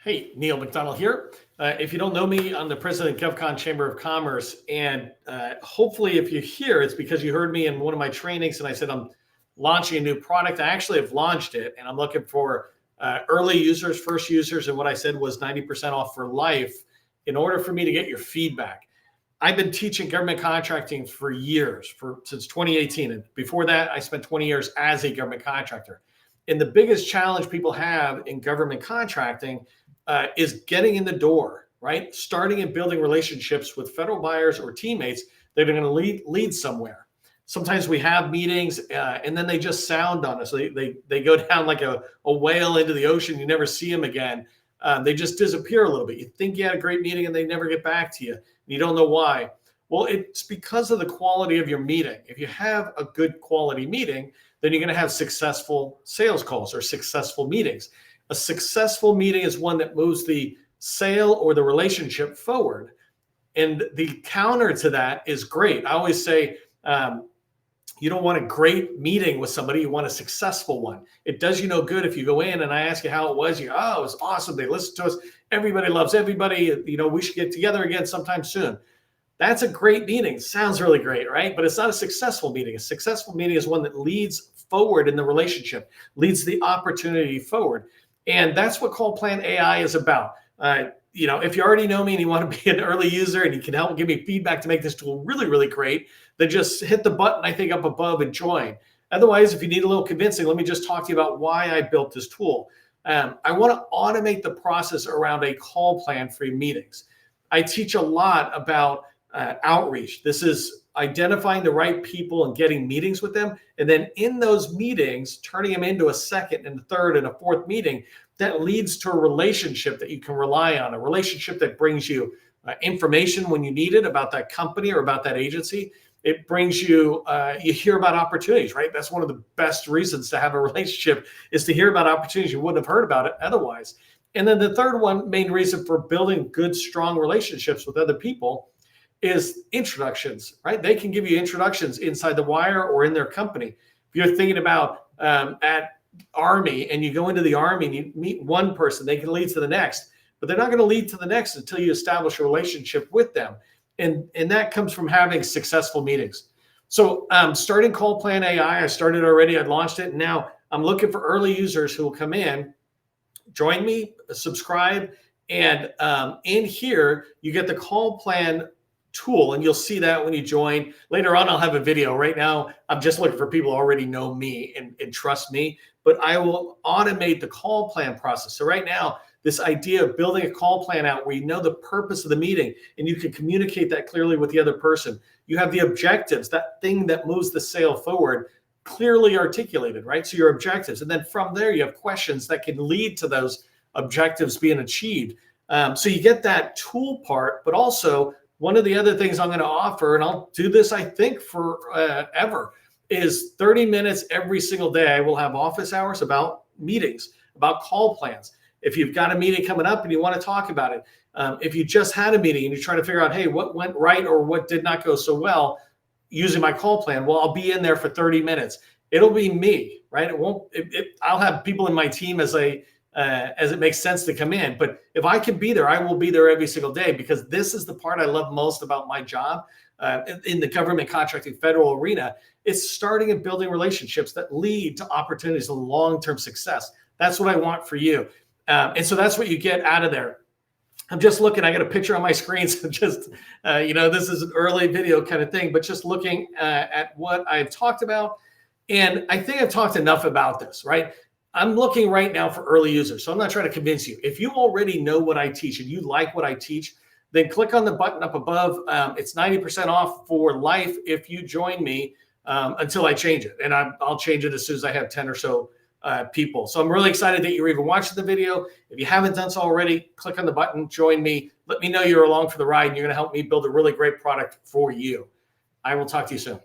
Hey, Neil McDonald here. If you don't know me, I'm the president of GovCon Chamber of Commerce. And hopefully if you're here, it's because you heard me in one of my trainings and I said I'm launching a new product. I actually have launched it and I'm looking for early users, first users. And what I said was 90% off for life in order for me to get your feedback. I've been teaching government contracting for years, since 2018. And before that, I spent 20 years as a government contractor. And the biggest challenge people have in government contracting is getting in the door, right? Starting and building relationships with federal buyers or teammates that are going to lead somewhere. Sometimes we have meetings and then they just sound on us. They go down like a whale into the ocean. You never see them again. They just disappear a little bit. You think you had a great meeting and they never get back to you. You don't know why. Well, it's because of the quality of your meeting. If you have a good quality meeting, then you're going to have successful sales calls or successful meetings. A successful meeting is one that moves the sale or the relationship forward. And the counter to that is great. I always say, you don't want a great meeting with somebody, you want a successful one. It does you no good if you go in and I ask you how it was, you go, oh, it was awesome. They listened to us. Everybody loves everybody. We should get together again sometime soon. That's a great meeting. Sounds really great, right? But it's not a successful meeting. A successful meeting is one that leads forward in the relationship, leads the opportunity forward. And that's what CallPlan.AI is about. If you already know me and you want to be an early user and you can help give me feedback to make this tool really, really great, then just hit the button, I think, up above and join. Otherwise, if you need a little convincing, let me just talk to you about why I built this tool. I want to automate the process around a call plan for your meetings. I teach a lot about outreach. This is identifying the right people and getting meetings with them. And then in those meetings, turning them into a second and a third and a fourth meeting that leads to a relationship that you can rely on, a relationship that brings you information when you need it about that company or about that agency. It brings you, you hear about opportunities, right? That's one of the best reasons to have a relationship is to hear about opportunities. You wouldn't have heard about it otherwise. And then the third one, main reason for building good, strong relationships with other people is introductions, right? They can give you introductions inside the wire or in their company. If you're thinking about at Army and you go into the Army and you meet one person, they can lead to the next, but they're not going to lead to the next until you establish a relationship with them. And that comes from having successful meetings. So starting CallPlan.AI, I started already, I launched it. And now I'm looking for early users who will come in, join me, subscribe. And in here, you get the CallPlan tool, and you'll see that when you join. Later on, I'll have a video. Right now, I'm just looking for people who already know me and trust me, but I will automate the call plan process. So right now, this idea of building a call plan out where you know the purpose of the meeting and you can communicate that clearly with the other person. You have the objectives, that thing that moves the sale forward, clearly articulated, right? So your objectives. And then from there, you have questions that can lead to those objectives being achieved. So you get that tool part, but also one of the other things I'm going to offer, and I'll do this, I think, forever, is 30 minutes every single day. I will have office hours about meetings, about call plans. If you've got a meeting coming up and you want to talk about it, if you just had a meeting and you're trying to figure out, hey, what went right or what did not go so well using my call plan, well, I'll be in there for 30 minutes. It'll be me, right? I'll have people in my team as it makes sense to come in. But if I can be there, I will be there every single day, because this is the part I love most about my job in the government contracting federal arena. It's starting and building relationships that lead to opportunities and long-term success. That's what I want for you. And so that's what you get out of there. I'm just looking, I got a picture on my screen. So just, this is an early video kind of thing, but just looking at what I've talked about. And I think I've talked enough about this, right? I'm looking right now for early users. So I'm not trying to convince you. If you already know what I teach and you like what I teach, then click on the button up above. It's 90% off for life if you join me until I change it. And I'll change it as soon as I have 10 or so people. So I'm really excited that you're even watching the video. If you haven't done so already, click on the button, join me. Let me know you're along for the ride and you're going to help me build a really great product for you. I will talk to you soon.